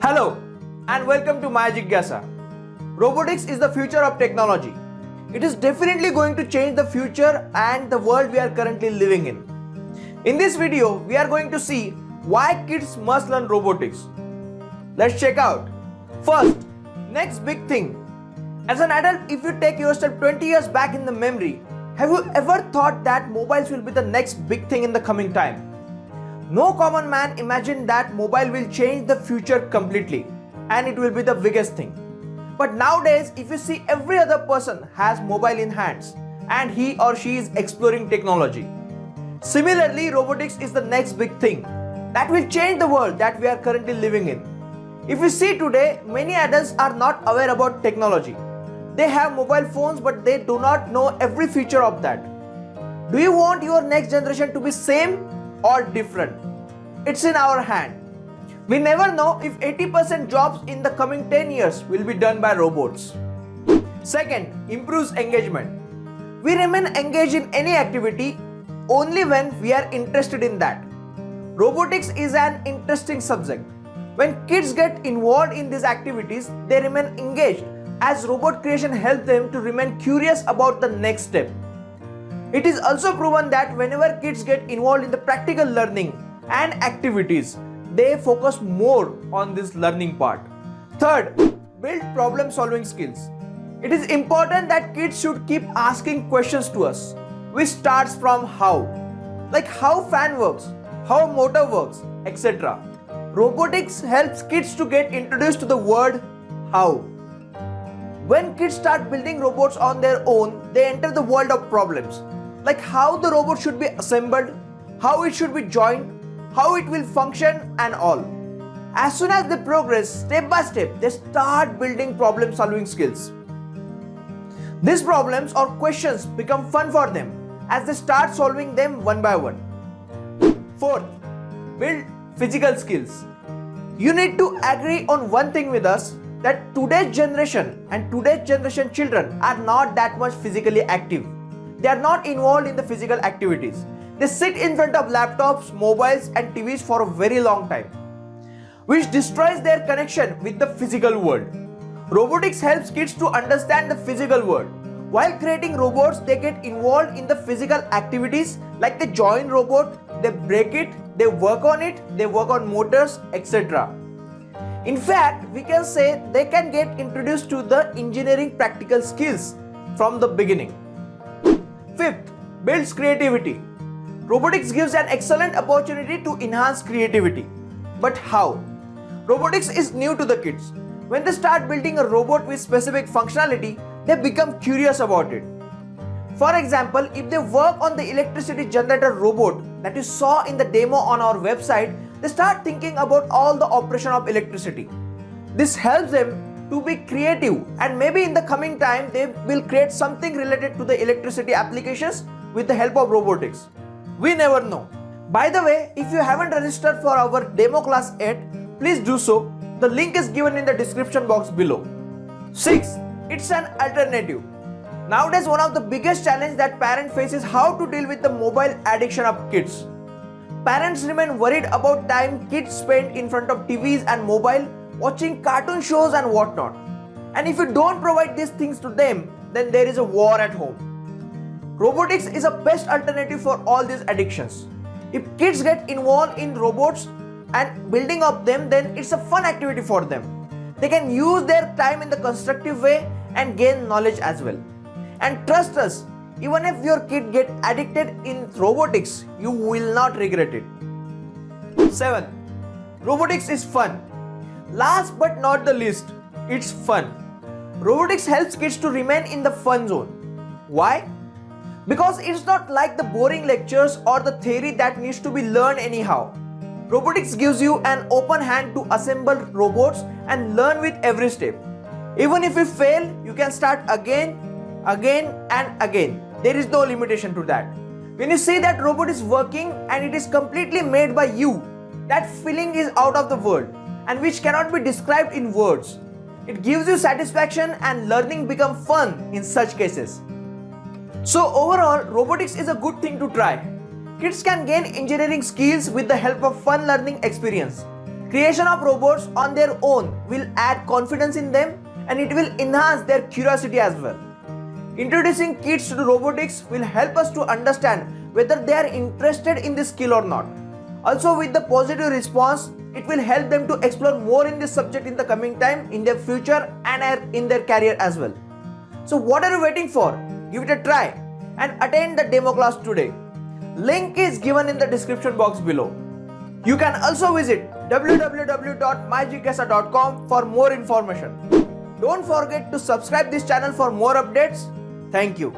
Hello and welcome to Magic Gasa. Robotics is the future of technology. It is definitely going to change the future and the world we are currently living in. In this video, we are going to see why kids must learn robotics. Let's check out. First, next big thing. As an adult, if you take yourself 20 years back in the memory, have you ever thought that mobiles will be the next big thing in the coming time? No common man imagined that mobile will change the future completely and it will be the biggest thing. But nowadays, if you see, every other person has mobile in hands and he or she is exploring technology. Similarly, robotics is the next big thing that will change the world that we are currently living in. If you see today, many adults are not aware about technology. They have mobile phones but they do not know every feature of that. Do you want your next generation to be same or different? It's in our hand. We never know if 80% jobs in the coming 10 years will be done by robots. Second, improves engagement. We remain engaged in any activity only when we are interested in that. Robotics is an interesting subject. When kids get involved in these activities, they remain engaged as robot creation helps them to remain curious about the next step. It is also proven that whenever kids get involved in the practical learning and activities, they focus more on this learning part. Third, build problem solving skills. It is important that kids should keep asking questions to us, which starts from how. Like how fan works, how motor works, etc. Robotics helps kids to get introduced to the word how. When kids start building robots on their own, they enter the world of problems. Like how the robot should be assembled, how it should be joined, how it will function and all. As soon as they progress step by step, they start building problem solving skills. These problems or questions become fun for them as they start solving them one by one. Fourth, build physical skills. You need to agree on one thing with us, that today's generation and today's generation children are not that much physically active. They are not involved in the physical activities. They sit in front of laptops, mobiles and TVs for a very long time, which destroys their connection with the physical world. Robotics helps kids to understand the physical world. While creating robots, they get involved in the physical activities like they join robot, they break it, they work on it, they work on motors, etc. In fact, we can say they can get introduced to the engineering practical skills from the beginning. Fifth, builds creativity. Robotics gives an excellent opportunity to enhance creativity. But how? Robotics is new to the kids. When they start building a robot with specific functionality, they become curious about it. For example, if they work on the electricity generator robot that you saw in the demo on our website, they start thinking about all the operation of electricity. This helps them to be creative and maybe in the coming time they will create something related to the electricity applications with the help of robotics. We never know. By the way, if you haven't registered for our demo class yet, please do so. The link is given in the description box below. 6. It's an alternative. Nowadays, one of the biggest challenges that parents face is how to deal with the mobile addiction of kids. Parents remain worried about time kids spend in front of TVs and mobile, watching cartoon shows and whatnot. And if you don't provide these things to them, then there is a war at home. Robotics is a best alternative for all these addictions. If kids get involved in robots and building up them, then it's a fun activity for them. They can use their time in the constructive way and gain knowledge as well. And trust us, even if your kid get addicted in robotics, you will not regret it. 7. Robotics is fun. Last but not the least, it's fun. Robotics helps kids to remain in the fun zone. Why? Because it's not like the boring lectures or the theory that needs to be learned anyhow. Robotics gives you an open hand to assemble robots and learn with every step. Even if you fail, you can start again and again. There is no limitation to that. When you see that robot is working and it is completely made by you, that feeling is out of the world and which cannot be described in words. It gives you satisfaction and learning becomes fun in such cases. So overall, robotics is a good thing to try. Kids can gain engineering skills with the help of fun learning experience. Creation of robots on their own will add confidence in them and it will enhance their curiosity as well. Introducing kids to robotics will help us to understand whether they are interested in this skill or not. Also, with the positive response, it will help them to explore more in this subject in the coming time, in their future and in their career as well. So what are you waiting for? Give it a try and attend the demo class today. Link is given in the description box below. You can also visit www.myjigyasa.com for more information. Don't forget to subscribe this channel for more updates. Thank you.